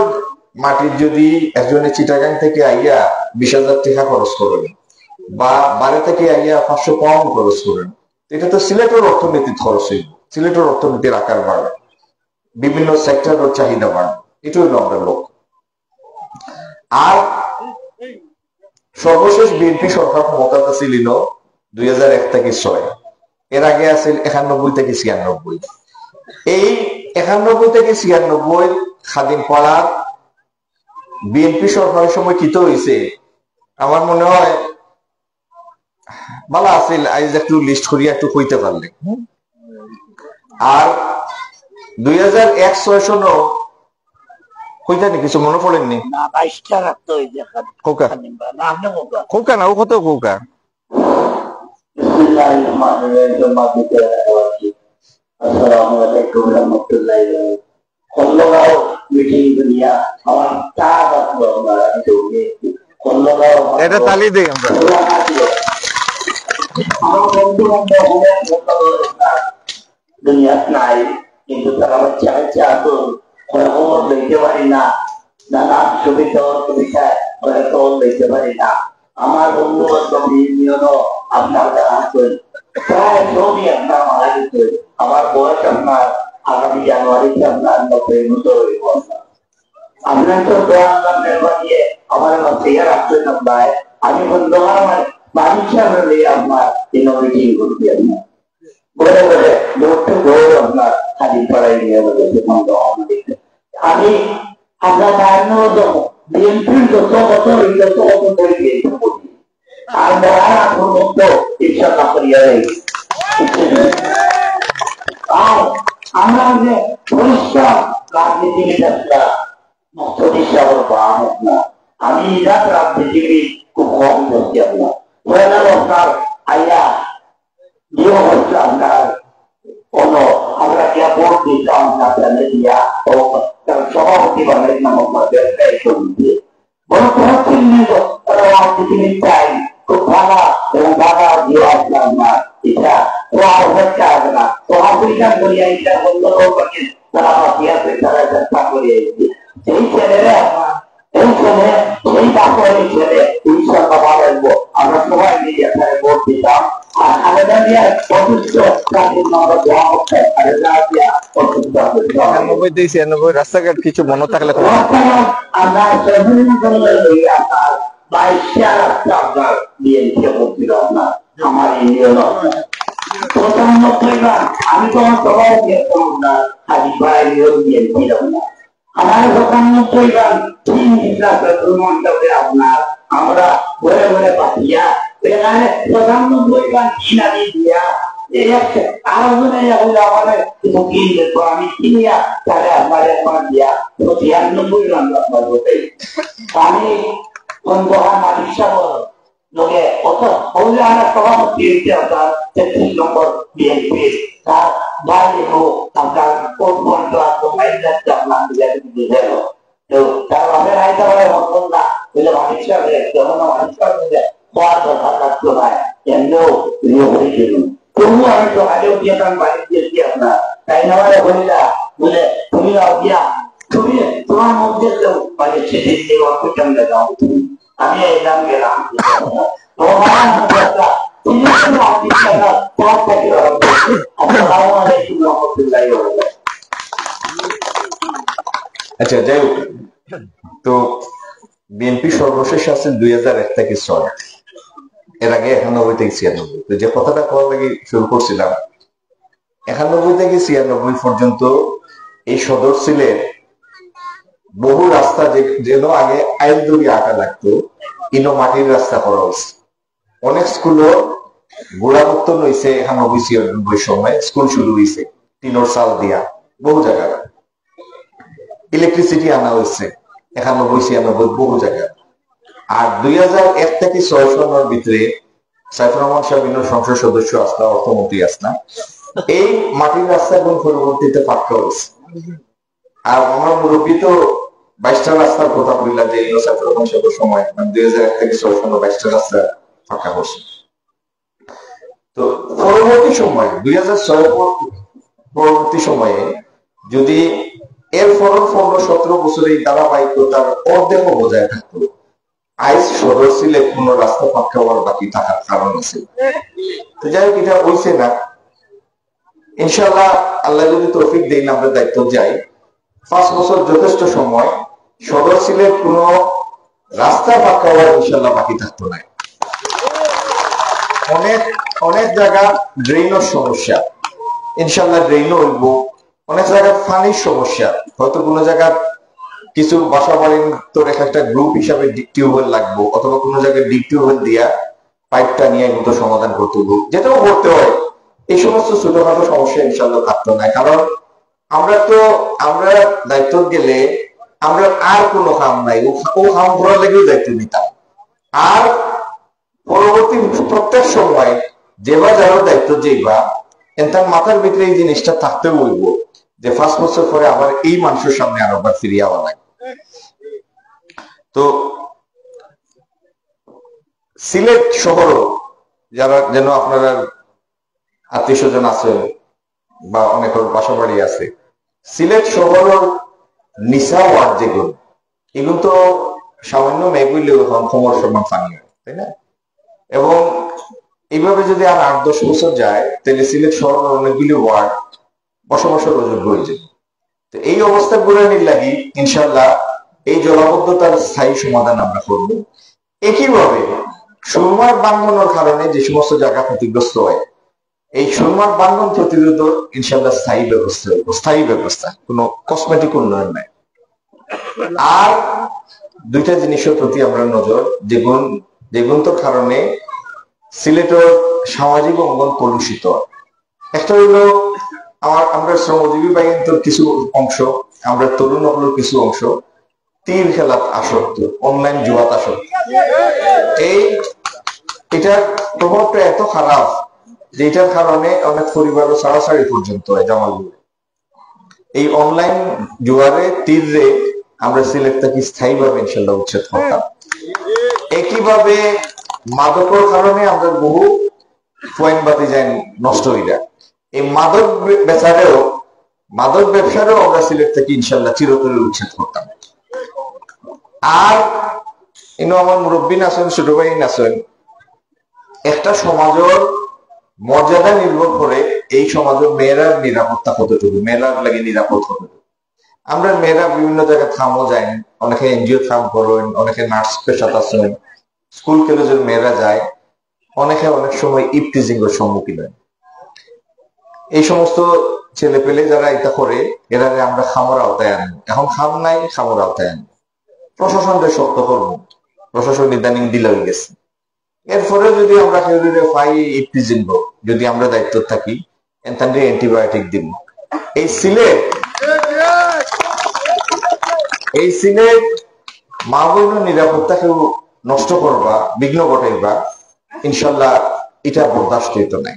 মাটির যদি একজনের চিটাগাং থেকে আইয়া 20,000 টাকা খরচ করেন বা বাড়ি থেকে আইয়া 500 পাউন্ড খরচ করেন, এটা তো সিলেটের অর্থনীতির খরচ হইব, সিলেটের অর্থনীতির আকার বাড়বে, বিভিন্ন সেক্টরের চাহিদা বাড়বে। এটা হইল আমরা লক্ষ্য। আর সর্বশেষ বিএনপি সরকার ক্ষমতাটা ছিল 2001 থেকে 6, এর আগে আছে 91 থেকে 96। এই 91 থেকে 96 স্বাধীন পাড়ার বিএনপি সরকারের সময় কি তো হয়েছে আমার মনে হয় ভালো আছিল, আজ একটু লিস্ট করিয়া একটু কইতে পারলে। আর 2001-6 সনও কইতা নি কিছু মনে পড়েননি? কৌকা না, ও কত কৌকা। এটা তালি দিই আমরা। দুনিয়া নাই, কিন্তু তারা চাইছে তো দেখতে পারি না, নানা সুবিধা অসুবিধায় দেখতে পারি না। আমার বন্ধু বান্ধব আপনার দ্বারা আসবেন, প্রায় সবই আপনার মারা গেছে। আমার বয়স আপনার আগামী জানুয়ারিতে আপনার 90 মতো হইব। আপনার তো নিয়ে আমার তৈরি রাখবেন আপনার। আমি বন্ধু আমার বাড়ির সামনে আপনার মিটিং করছি। আপনার বলে বলে লোকটা গৌর আপনার খালি পড়াই নিয়ে বলে আমি আমরা বিএনপির যত বছর যত বছর করে বিএনপি করি আর মহান এখন মতো ইচ্ছা না করিয়া আর আমরা যে পরিষ্কার রাজনীতিবিদরা মস্তিষ্ক না আমি ইরাক রাজনীতিবিদ খুব কম করছি আপনার আইয়া যে হচ্ছে আপনার কোন আমরা যে ভোট দিতাম আপনাদের দিয়া ও সভাপতি বানাই নামক বড় তারা রাজনীতিবিদ চাই খুব ভালো এবং ভালো দিয়ে আসলাম না এটা তো আর হচ্ছে আসবে না তো আফ্রিকান করিয়া এটা বন্ধ করছে তারা বাকিয়াতে তারা চেষ্টা করিয়া সেই ছেলেরা আপনার এই ছেলে সেই বাপরের ছেলে ইনশাআল্লাহ ভালো আসবো আমরা সবাই মিলে এখানে ভোট দিতাম আর আলাদা দিয়ে অসুস্থ তাদের আমরা দোয়া করতে আলাদা দিয়ে অসুস্থ 99 রাস্তাঘাট কিছু মনে থাকলে আমরা আপনার 22 রাস্তা আপনার বিএনপি করছিল আপনার আমার ইন্ডিয়ান প্রথম আমি তো আমার সবাই দিয়েছিলাম আপনার হাজি ভাই বিএনপি আপনার আমার প্রধানমন্ত্রী আপনার আমরা ঘরে ঘরে পাঠিয়া এখানে প্রধানমন্ত্রী কিনারি দিয়া আরো আমাদের কিছু কিন যেত আমি কিনিয়া তাহলে আপনার একবার দিয়া 96 রান আপনার হতে আমি মালিক সাহেব লোকে অত হলে আমরা সভাপতি হইতে আপনার 33 নম্বর বিএনপি তার বাইরে হোক আপনার কোন বন্ধ আপনার আপনার দিল তো তার আমাদের আইতে পারে মতন না বলে মালিক সাহেব যেমন মালিক সাহেব হওয়ার দরকার লাগতো না এমনিও হয়েছিল তবু আমি তো আগেও দিয়েতাম বাড়ি দিয়েছি আপনার তাই না বলে তুমি দিয়া তুমি তোমার মধ্যে মানে সেদিন দেওয়া কুটুম্বে যাও তুমি আমি এলাম গেলাম আচ্ছা যাই হোক তো বিএনপি সর্বশেষ আছে 2001 থেকে 6 এর আগে 91 থেকে 96 তো যে কথাটা করার লাগে শুরু করছিলাম 91 থেকে 96 পর্যন্ত এই সদর সিলেট বহু রাস্তা যেন আগে আইল দড়ি আঁকা লাগতো ইনো মাটির রাস্তা করা হয়েছে অনেক স্কুলও গোড়ামুক্ত হয়েছে 91-96 সময় স্কুল শুরু হয়েছে টিনোর চাল দিয়া বহু জায়গায় ইলেকট্রিসিটি আনা হয়েছে 91-96 বহু জায়গায় আর 2001 থেকে 6 সনের ভিতরে সাইফুর রহমান সাহেব সংসদ সদস্য আসলা অর্থমন্ত্রী আসলা এই মাটির রাস্তাগুলো পরবর্তীতে পাক্কা হয়েছে আর আমার মুরব্বী তো 22টা রাস্তার কথা বললাম যে সাইফুর রহমান সাহেবের সময় 2001 থেকে 6 সনের 22টা রাস্তা পাক্কা করছে তো পরবর্তী সময় 2006 পরবর্তী সময়ে যদি এর 15-17 বছর এই ধারাবাহিকতার অর্ধেক বজায় থাকতো আইস সদর সিলেট কোন রাস্তা পাক্কা হওয়ার বাকি থাকার কারণ আছে তো যাই হোক এটা হয়েছে না ইনশাআল্লাহ আল্লাহ যদি তৌফিক দেন আমরা দায়িত্ব যাই 5 বছর যথেষ্ট সময় সদর সিলেট কোন রাস্তা পাক্কা হওয়ার ইনশাআল্লাহ বাকি থাকতো না অনেক জায়গা ড্রেনের সমস্যা ইনশাআল্লাহ ড্রেনও হইব অনেক জায়গায় পানির সমস্যা হয়তো কোনো জায়গায় কিছু বাসা বাড়ির তোর একটা গ্রুপ হিসাবে ডিপ টিউবওয়েল লাগবো অথবা কোনো জায়গায় ডিপ টিউবওয়েল দিয়া পাইপটা নিয়ে মতো সমাধান করতে হবে যেটাও করতে হয় এই সমস্ত ছোটখাটো সমস্যা ইনশাআল্লাহ থাকতো না কারণ আমরা দায়িত্ব গেলে আমরা আর কোনো কাম নাই ও কাম করার লেগেও দায়িত্ব নিতাম আর পরবর্তী প্রত্যেক সময় যেবা যারও দায়িত্ব যেবা তার মাথার ভিতরে এই জিনিসটা থাকতে বলবো যে 5 বছর পরে আবার এই মানুষের সামনে আরেকবার ফিরিয়ে আওয়া লাগে তো সিলেট শহরও যারা যেন আপনারা আত্মীয় স্বজন আছে বা অনেকের বাসা বাড়ি আছে সিলেট শহরের নিশা ওয়ার্ড যেগুলো এগুলো তো সামান্য মেঘগুলো খবর সমান পানি হয় তাই না এবং এইভাবে যদি আর 8-10 বছর যায় তাহলে সিলেট শহরের অনেকগুলি ওয়ার্ড বসবাসের অযোগ্য হয়ে যাবে তো এই অবস্থা গড়ে নিয়ে লাগি ইনশাল্লাহ এই জলাবদ্ধতার স্থায়ী সমাধান আমরা করব একইভাবে সুরমার বাঙ্গনের কারণে যে সমস্ত জায়গা ক্ষতিগ্রস্ত হয় এই সম্মান বান্ধন প্রতিরোধ ইনশাল্লাহ স্থায়ী ব্যবস্থা, কোনো কসমেটিক উন্নয়ন নাই। আর দুইটা জিনিসের প্রতি আমরা নজর যেগুন কারণে সিলেটের সামাজিক অঙ্গন কলুষিত। একটা হইলো আমরা শ্রমজীবী বাহিনীর কিছু অংশ, আমরা তরুণ হলের কিছু অংশ তীর খেলাত আসক্ত, অনলাইন জুয়াত আসক্ত। এটার প্রভাবটা এত খারাপ যে এটার কারণে অনেক পরিবারও ছাড়াছাড়ি পর্যন্ত হয় জামালপুরে। এই অনলাইন জুয়ারে তীরে আমরা সিলেট থেকে স্থায়ীভাবে ইনশাল্লাহ উচ্ছেদ করতাম। একইভাবে মাদকের কারণে আমরা বহু পয়েন্ট বাতি যাই নষ্ট হয়ে যায়। এই মাদক ব্যবসারেও আমরা সিলেট থেকে ইনশাল্লাহ চিরতরে উচ্ছেদ করতাম। আর আমার মুরব্বী আছেন, ছোট ভাই আছেন, একটা সমাজের মর্যাদা নির্ভর করে এই সমাজের মেয়েরার নিরাপত্তা কতটুকু, মেয়েরার লাগে নিরাপদ কতটুকু। আমরা মেয়েরা বিভিন্ন জায়গায় থামও যাই, অনেকে এনজিও থাম করেন, অনেকে নার্স পেশাত আছেন, স্কুল কলেজের মেয়েরা যায়, অনেকে অনেক সময় ইপটিজিং এর সম্মুখীন হয়। এই সমস্ত ছেলে পেলে যারা এটা করে এরা আমরা খামর আওতায় আনি। এখন খাম নাই, খামর আওতায় আনি। প্রশাসনকে শক্ত করবো, প্রশাসন ইদানিং দিলে হয়ে গেছে। এরপরে যদি আমরা পাই ইপটিজিং, যদি আমরা দায়িত্ব থাকি অ্যান্টিবায়োটিক দিব। এই সিলেট মা বোন নিরাপত্তা কেউ নষ্ট করবা, বিঘ্ন ঘটাইবা, ইনশাল্লাহ এটা বরদাস্ত হইতো নাই।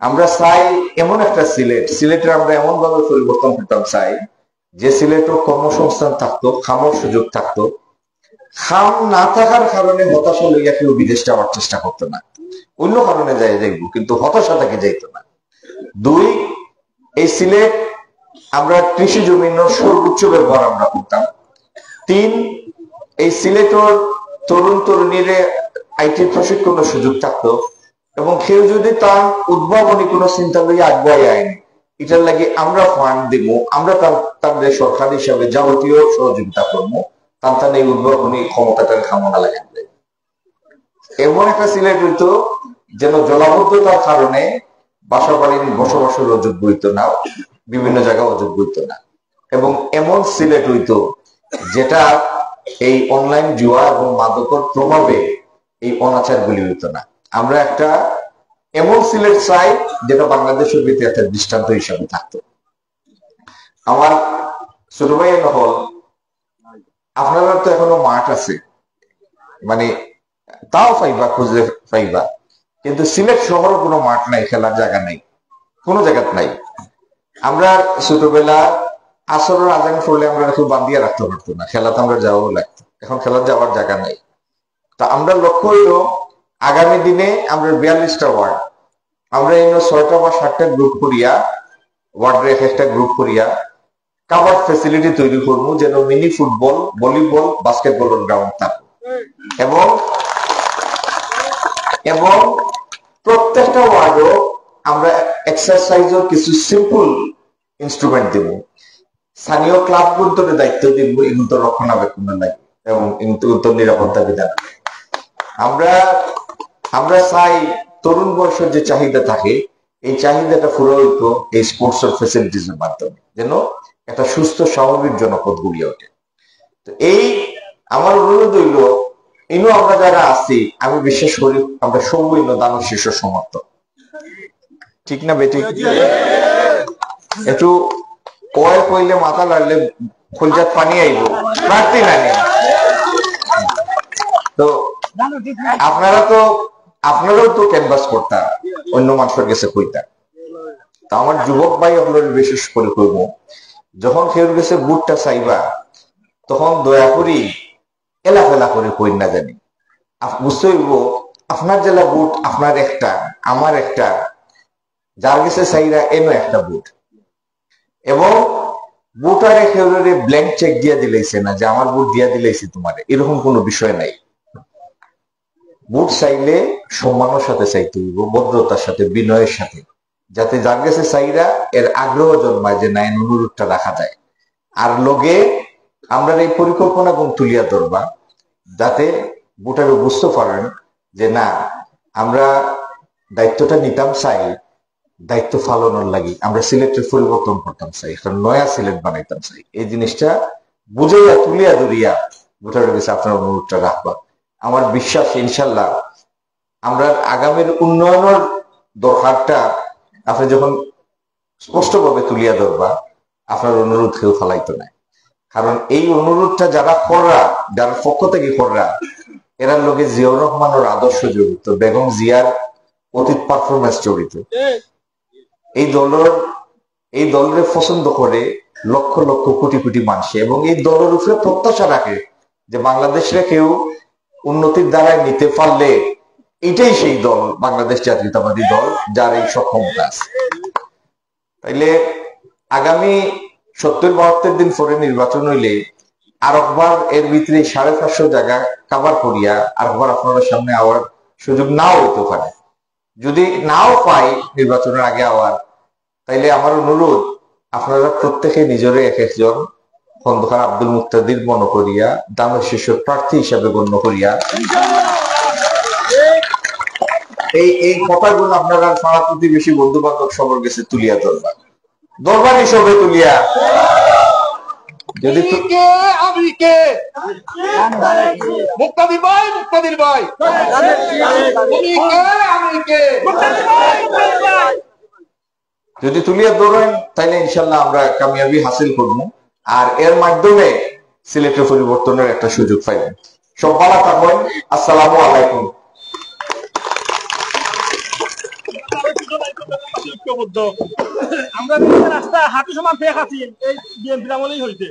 আমরা চাই এমন একটা সিলেটের আমরা এমন ভাবে পরিবর্তন করতাম চাই যে সিলেটও কর্মসংস্থান থাকতো, খামর সুযোগ থাকতো। খাম না থাকার কারণে হতাশা লইয়া কেউ বিদেশ যাওয়ার চেষ্টা করতো না, অন্য কারণে যাইব, কিন্তু হতাশা তাকে যাইতো না। 2, এই সিলেট আমরা কৃষি জমিনের সর্বোচ্চ ব্যবহার আমরা করতাম। 3, এই সিলেটের তরুণ তরুণীরে আইটি প্রশিক্ষণের সুযোগ থাকতো এবং কেউ যদি তার উদ্ভাবনী কোনো চিন্তা লইয়া আগুয়াই আইন, এটার লাগে আমরা ফান্ড দিব, আমরা তাদের সরকার হিসাবে যাবতীয় সহযোগিতা করবো, তার এই উদ্ভাবনী ক্ষমতাটার কামনা লাগে। এমন একটা সিলেট হইতো যেন জলাবদ্ধতার কারণে বাসা বাড়ির বসবাসের অযোগ্য হইতো না, বিভিন্ন জায়গায় অযোগ্য হইতো না। এবং এমন সিলেট হইতো যেটা এই অনলাইন জুয়া এবং মাদকের প্রভাবে এই অনাচার গুলি হইতো না। আমরা একটা এমন সিলেট চাই যেটা বাংলাদেশের ইতিহাসের দৃষ্টান্ত হিসাবে থাকতো। আমার ছোট ভাই হল, আপনারা তো এখনো মাঠ আছে, মানে তাও পাইবা, খুঁজে পাইবা, কিন্তু সিলেট শহরে কোনো মাঠ নাই, খেলার জায়গা নাই, কোনো জায়গা নাই। আমরা ছোটবেলা আসরের আজান করলে আমরা কেউ বান্ধিয়া রাখতে পারতো না, খেলাতে আমরা যাওয়াও লাগতো। এখন খেলার যাওয়ার জায়গা নাই। তা আমরা লক্ষ্য হইল আগামী দিনে আমরা 42টা ওয়ার্ড, আমরা এই 6টা বা 7টা গ্রুপ করিয়া, ওয়ার্ডের একটা গ্রুপ করিয়া কাভার ফ্যাসিলিটি তৈরি করবো, যেন মিনি ফুটবল, ভলিবল, বাস্কেটবলের গ্রাউন্ড থাকবে। এবং প্রত্যেকটা ওয়ার্ডও আমরা এক্সারসাইজের কিছু সিম্পল ইনস্ট্রুমেন্ট দিব। স্থানীয় ক্লাব গুলোর দায়িত্ব দিব এগুলো রক্ষণাবেক্ষণ লাগে এবং নিরাপত্তা বিধান। আমরা চাই তরুণ বয়সের যে চাহিদা থাকে, এই চাহিদাটা পুরো হইতো এই স্পোর্টস ফ্যাসিলিটিস এর মাধ্যমে, যেন একটা সুস্থ স্বাভাবিক জনপদ গড়িয়ে ওঠে। তো এই আমার অনুরোধ হইল, ইনো আমরা যারা আছি, আমি বিশ্বাস করি আমরা সবই দানের শীর্ষ সমর্থক, ঠিক না বেটি? একটু কয় কইলে মাথা লাড়লে খোলজাত পানি আইব, প্রার্থী না নেই। তো আপনারাও তো ক্যানভাস করতা, অন্য মানুষের কাছে কইতা। তা আমার যুবক ভাই আপনার বিশেষ করে কইব, যখন কেউ গেছে বুটটা চাইবা, তখন দয়া করি এলাফেলা করে কই না জানি, বুঝতে হইব আপনার জেলা বুট আপনার একটা, আমার একটা, যার গেছে চাইরা এনো একটা বুট। এবং বুটারে কেউ ব্ল্যাঙ্ক চেক দিয়া দিলাইছে না যে আমার বুট দিয়া দিলাইছি তোমার, এরকম কোনো বিষয় নাই। বুট চাইলে সম্মানের সাথে চাইতে হইব, ভদ্রতার সাথে, বিনয়ের সাথে, যাতে যার কাছে চাইরা এর আগ্রহ জন্মায় যে না, অনুরোধটা রাখা যায়। আর লগে আমরা এই পরিকল্পনা গুণ তুলিয়া ধরবা, যাতে বুটারে বুঝতে পারেন যে না, আমরা দায়িত্বটা নিতাম চাই, দায়িত্ব পালনের লাগি আমরা সিলেটের পরিবর্তন করতাম চাই, একটা নয়া সিলেট বানাইতাম চাই। এই জিনিসটা বুঝাইয়া তুলিয়া ধরিয়া ভোটারের কাছে আপনার অনুরোধটা রাখবা। আমার বিশ্বাস ইনশাল্লাহ আমরা আগামীর উন্নয়নের দরকারটা আপনি যখন স্পষ্টভাবে তুলিয়া ধরবা, আপনার অনুরোধ কেউ ফালাইতো না। কারণ এই অনুরোধটা যারা কররা, যারা পক্ষ থেকে কররা, এরা লোকে জিয়াউর রহমানের আদর্শ জড়িত, বেগম জিয়ার অতীত পারফরমেন্স জড়িত। এই দলের পছন্দ করে লক্ষ লক্ষ কোটি কোটি মানুষ, এবং এই দলের উপরে প্রত্যাশা রাখে যে বাংলাদেশে কেউ উন্নতির দ্বারায় নিতে পারলে এটাই সেই দল, বাংলাদেশ জাতীয়তাবাদী দল, যার এই সক্ষমতা আছে। তাইলে আগামী 70-72 দিন পরে নির্বাচন হইলে আরেকবার এর ভিতরে 550 জায়গা কাভার করিয়া আরেকবার আপনাদের সামনে আওয়ার সুযোগ নাও হইতে পারে। যদি নাও পাই নির্বাচনের আগে আওয়ার, তাইলে আমার অনুরোধ আপনারা প্রত্যেকে নিজের এক একজন খন্দকার আব্দুল মুক্তাদির মনে করিয়া দানের শীর্ষ প্রার্থী হিসাবে গণ্য করিয়া এই কথাগুলো আপনারা পাড়া প্রতিবেশী বন্ধু বান্ধব সবার কাছে তুলিয়া ধরবা, দরবার হিসেবে তুলিয়া। যদি মুক্তাদির ভাই যদি তুলিয়া ধরেন, তাইলে ইনশাল্লাহ আমরা কামিয়াবি হাসিল করবো, আর এর মাধ্যমে সিলেটের পরিবর্তনের একটা সুযোগ পাইবেন। সব ভালো থাকবেন। আসসালামু আলাইকুম। আমরা রাস্তা হাঁটু সমান ফেক আছি এই বিএনপির আমলেই হইতে।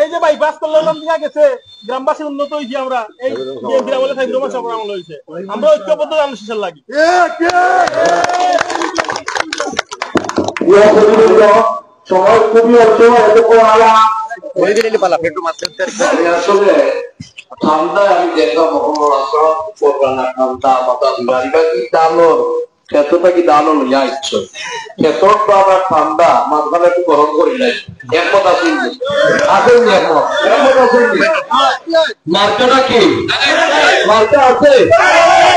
এই যে বাইপাস করলাম দেখা গেছে, গ্রামবাসী উন্নত হয়েছি আমরা এই বিএনপির আমলে থাকি, রোমান সরকার আমল হয়েছে। আমরা ঐক্যবদ্ধ আন্দোলন লাগি। সময় খুবই আসলে ঠান্ডায় আমি দেখলাম ঠান্ডা মাথা দানোর ক্ষেত্রটা কি দানো লইয়া ইচ্ছ ক্ষেত্রটা আমার ঠান্ডা মাঝখানে একটু গরম করি নাই একমত আছেন আসেন একমত আছেন মার্কাটা কি মার্কা আছে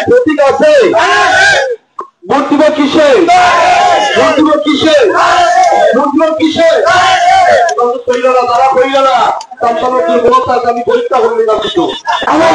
প্রতীক আছে ভোট দিব কিসে ভোট দিব কিসে ভোট দিব কিসে তারা কইল না তার সঙ্গে দুর্বলতা আমি পরীক্ষা করলি না কিছু আমার